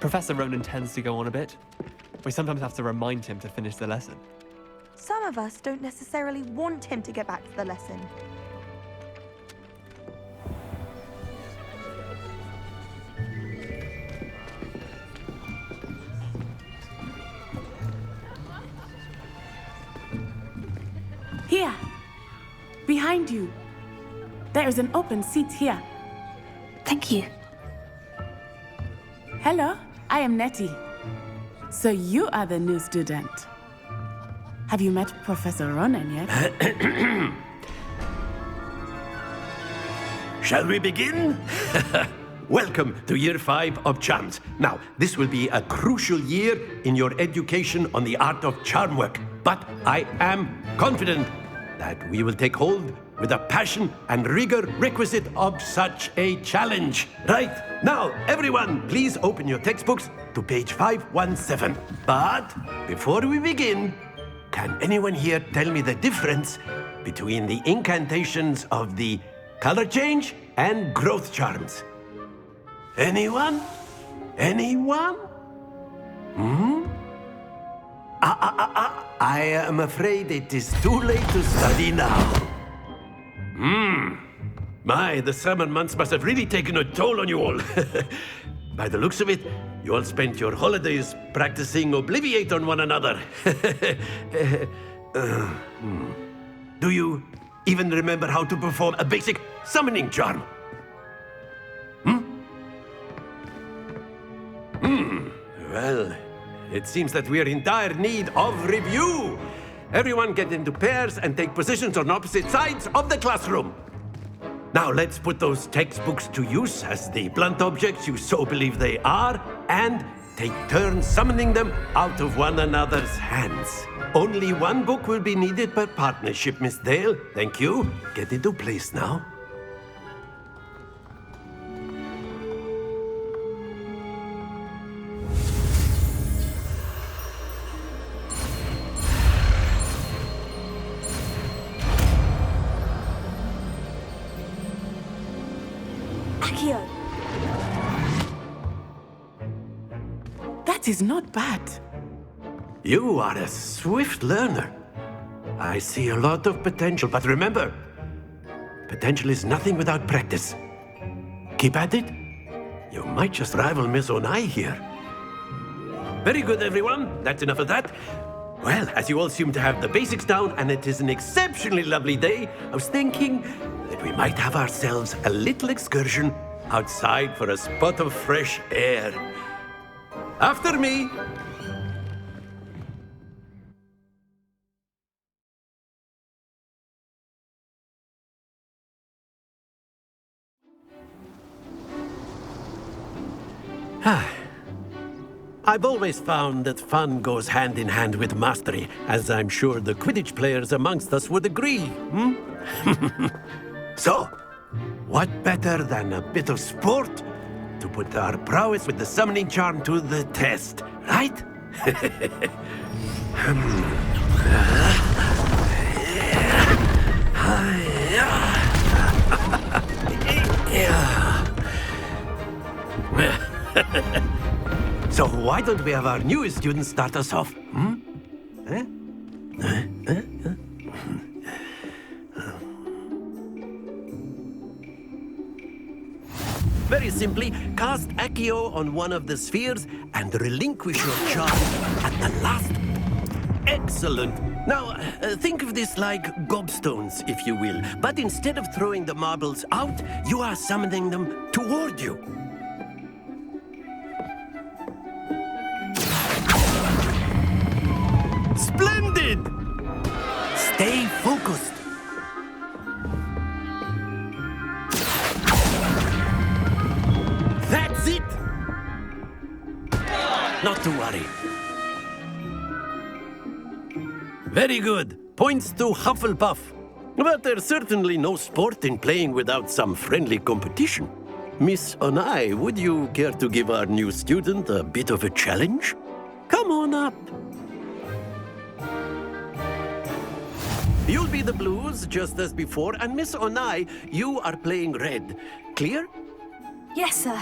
Professor Ronan tends to go on a bit. We sometimes have to remind him to finish the lesson. Some of us don't necessarily want him to get back to the lesson. Here, behind you. There is an open seat here. Thank you. Hello, I am Nettie. So you are the new student. Have you met Professor Ronan yet? Shall we begin? Welcome to Year 5 of Charms. Now, this will be a crucial year in your education on the art of charm work. But I am confident that we will take hold with the passion and rigor requisite of such a challenge. Right, now, everyone, please open your textbooks to page 517. But before we begin, can anyone here tell me the difference between the incantations of the color change and growth charms? Anyone? Anyone? I am afraid it is too late to study now. My, the summer months must have really taken a toll on you all. By the looks of it, you all spent your holidays practicing Obliviate on one another. Do you even remember how to perform a basic summoning charm? Well, it seems that we are in dire need of review. Everyone get into pairs and take positions on opposite sides of the classroom. Now let's put those textbooks to use as the blunt objects you so believe they are, and take turns summoning them out of one another's hands. Only one book will be needed per partnership, Miss Dale. Thank you. Get into place now. Accio! That is not bad. You are a swift learner. I see a lot of potential, but remember, potential is nothing without practice. Keep at it. You might just rival Miss Onai here. Very good, everyone. That's enough of that. Well, as you all seem to have the basics down, and it is an exceptionally lovely day, I was thinking that we might have ourselves a little excursion outside for a spot of fresh air. After me. I've always found that fun goes hand in hand with mastery, as I'm sure the Quidditch players amongst us would agree. So, what better than a bit of sport to put our prowess with the summoning charm to the test, right? So why don't we have our newest student start us off? Very simply, cast Accio on one of the spheres and relinquish your charm at the last. Excellent. Now, think of this like gobstones, if you will. But instead of throwing the marbles out, you are summoning them toward you. Splendid! Stay focused. That's it! Not to worry. Very good. Points to Hufflepuff. But there's certainly no sport in playing without some friendly competition. Miss Onai, would you care to give our new student a bit of a challenge? Come on up. You'll be the blues, just as before, and Miss Onai, you are playing red. Clear? Yes, sir.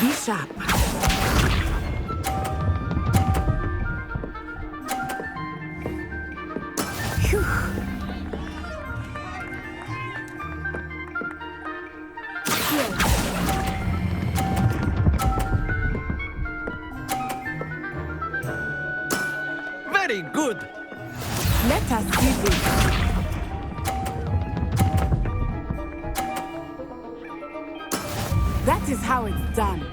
Be sharp. Phew. Very good. Let us see this. That is how it's done.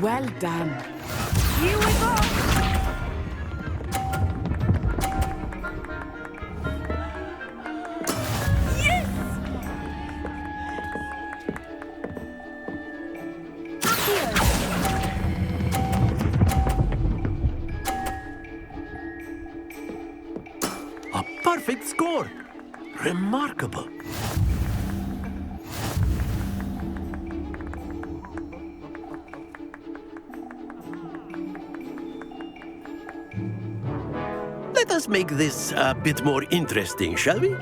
Well done. Here we go. Yes! A perfect score. Remarkable. Let us make this a bit more interesting, shall we?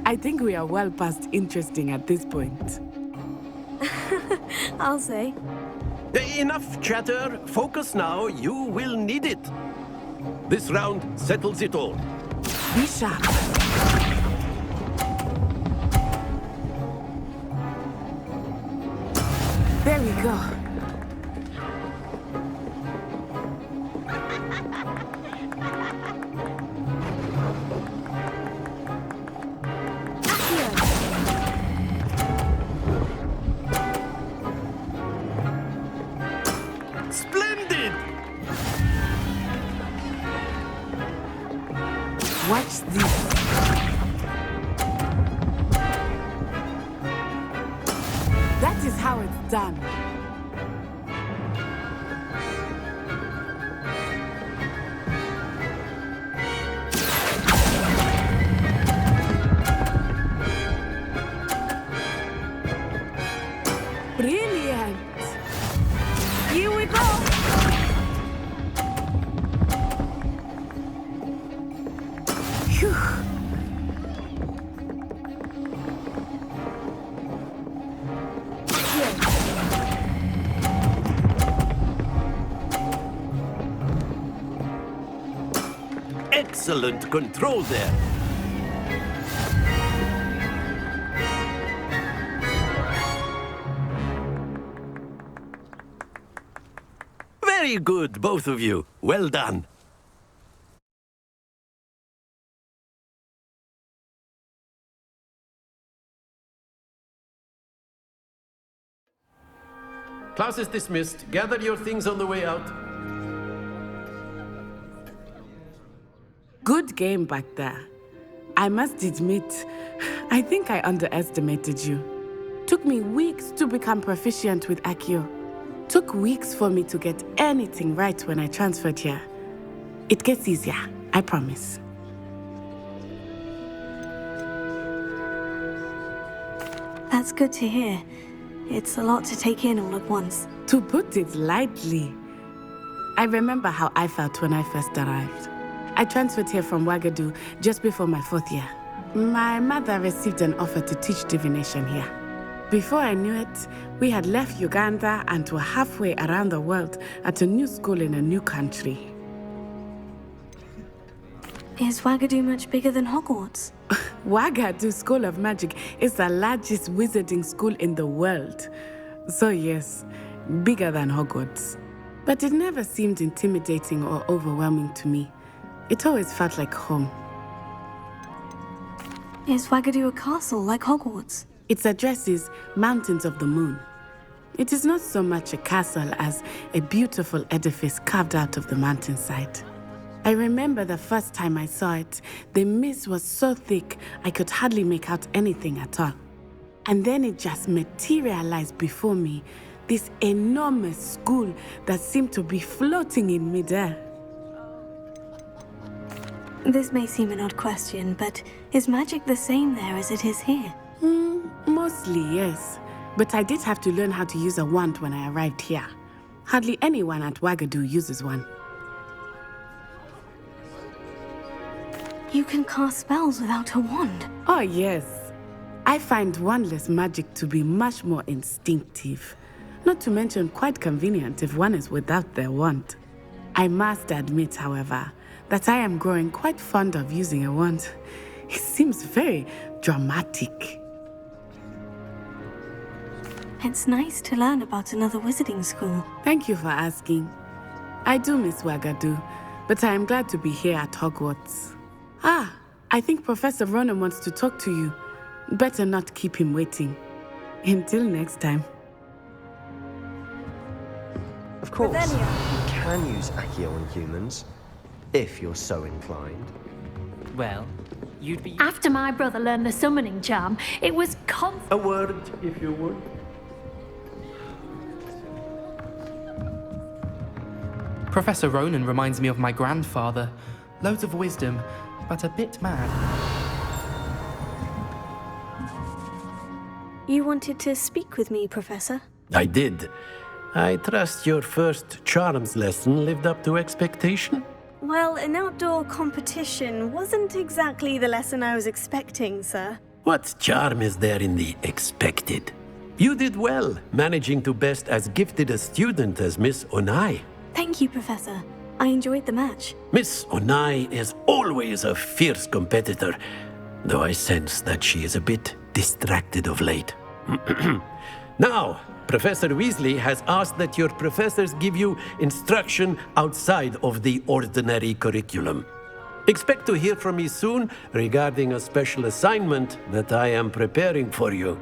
I think we are well past interesting at this point. I'll say. Enough chatter. Focus now. You will need it. This round settles it all. Be sharp. There we go. Splendid! Watch this. That is how it's done. Brilliant! Here we go! Phew. Excellent control there. Very good, both of you. Well done. Class is dismissed. Gather your things on the way out. Good game back there. I must admit, I think I underestimated you. Took me weeks to become proficient with Accio. Took weeks for me to get anything right when I transferred here. It gets easier, I promise. That's good to hear. It's a lot to take in all at once. To put it lightly, I remember how I felt when I first arrived. I transferred here from Ouagadougou just before my 4th year. My mother received an offer to teach divination here. Before I knew it, we had left Uganda and were halfway around the world at a new school in a new country. Is Ouagadougou much bigger than Hogwarts? Ouagadougou School of Magic is the largest wizarding school in the world. So yes, bigger than Hogwarts. But it never seemed intimidating or overwhelming to me. It always felt like home. Is Ouagadougou a castle like Hogwarts? Its address is Mountains of the Moon. It is not so much a castle as a beautiful edifice carved out of the mountainside. I remember the first time I saw it, the mist was so thick I could hardly make out anything at all. And then it just materialized before me, this enormous school that seemed to be floating in midair. This may seem an odd question, but is magic the same there as it is here? Mostly, yes. But I did have to learn how to use a wand when I arrived here. Hardly anyone at Wagadu uses one. You can cast spells without a wand. Oh, yes. I find wandless magic to be much more instinctive. Not to mention quite convenient if one is without their wand. I must admit, however, that I am growing quite fond of using a wand. It seems very dramatic. It's nice to learn about another wizarding school. Thank you for asking. I do miss Wagadu, but I am glad to be here at Hogwarts. Ah, I think Professor Ronan wants to talk to you. Better not keep him waiting. Until next time. Of course, you can use Accio on humans, if you're so inclined. Well, you'd be... After my brother learned the summoning charm, it was A word, if you would. Professor Ronan reminds me of my grandfather. Loads of wisdom, but a bit mad. You wanted to speak with me, Professor? I did. I trust your first charms lesson lived up to expectation? Well, an outdoor competition wasn't exactly the lesson I was expecting, sir. What charm is there in the expected? You did well, managing to best as gifted a student as Miss Onai. Thank you, Professor. I enjoyed the match. Miss Onai is always a fierce competitor, though I sense that she is a bit distracted of late. Now, Professor Weasley has asked that your professors give you instruction outside of the ordinary curriculum. Expect to hear from me soon regarding a special assignment that I am preparing for you.